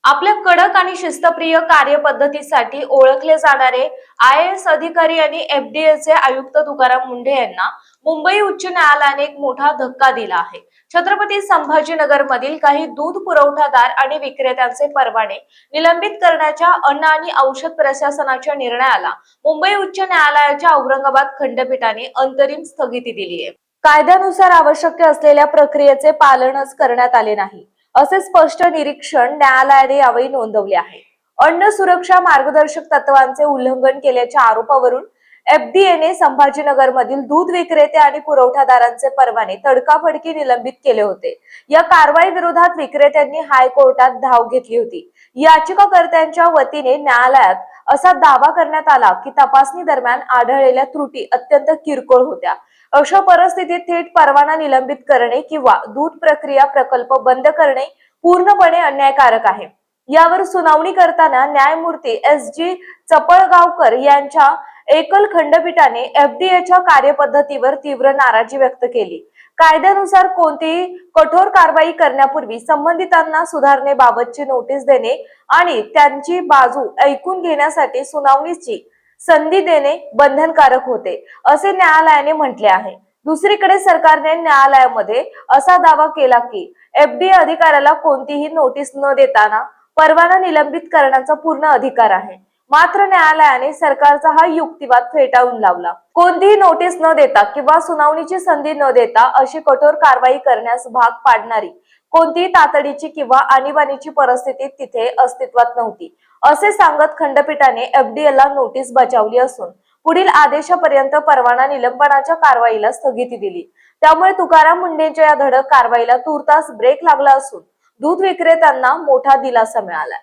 आपल्या कडक आणि शिस्तप्रिय कार्यपद्धतीसाठी ओळखले जाणारे IAS अधिकारी आणि FDAचे आयुक्त तुकाराम मुंढे यांना मुंबई उच्च न्यायालयाने एक मोठा धक्का दिला आहे। छत्रपती संभाजीनगर मधील काही दूध पुरवठादार आणि विक्रेत्यांचे परवाने निलंबित करण्याच्या अन्न आणि औषध प्रशासनाच्या निर्णयाला मुंबई उच्च न्यायालयाच्या औरंगाबाद खंडपीठाने अंतरिम स्थगिती दिली आहे। कायद्यानुसार आवश्यक असलेल्या प्रक्रियेचे पालनच करण्यात आले नाही असे स्पष्ट निरीक्षण न्यायालयाने यावेळी नोंदवले आहे। अन्न सुरक्षा मार्गदर्शक तत्वांचे उल्लंघन केल्याच्या आरोपावरून FDAने संभाजीनगर मधील दूध विक्रेते आणि पुरवठादारांचे परवाने तडकाफडकी निलंबित केले होते। या कारवाई विरोधात विक्रेत्यांनी हायकोर्टात धाव घेतली होती। याचिकाकर्त्यांच्या वतीने न्यायालयात असा दावा करण्यात आला की तपासणी दरम्यान आढळलेल्या त्रुटी अत्यंत किरकोळ होत्या। अशा परिस्थितीत थेट परवाना निलंबित करणे किंवा दूध प्रक्रिया प्रकल्प बंद करणे पूर्णपणे अन्यायकारक आहे। यावर सुनावणी करताना न्यायमूर्ती SG चपळगावकर यांच्या एकल खंडपीठाने FDAच्या कार्यपद्धतीवर तीव्र नाराजी व्यक्त केली। कायद्यानुसार कोणतीही कठोर कारवाई करण्यापूर्वी संबंधितांना सुधारणेबाबतची नोटीस देणे आणि त्यांची बाजू ऐकून घेण्यासाठी सुनावणीची संधी देणे बंधनकारक होते, असे न्यायालयाने म्हटले आहे। दुसरीकडे सरकारने न्यायालयामध्ये असा दावा केला की FDA अधिकाऱ्याला कोणतीही नोटीस न देताना परवाना निलंबित करण्याचा पूर्ण अधिकार आहे। मात्र न्यायालयाने सरकारचा हा युक्तिवाद फेटाळून लावला। कोणतीही नोटीस न देता किंवा सुनावणीची संधी न देता अशी कठोर कारवाई करण्यास भाग पाडणारी कोणतीही तातडीची किंवा आणीबाणीची परिस्थिती तिथे अस्तित्वात नव्हती, असे सांगत खंडपीठाने FDAला नोटीस बजावली असून पुढील आदेशापर्यंत परवाना निलंबनाच्या कारवाईला स्थगिती दिली। त्यामुळे तुकाराम मुंढेंच्या या धडक कारवाईला तूर्तास ब्रेक लागला असून दूध विक्रेत्यांना मोठा दिलासा मिळाला।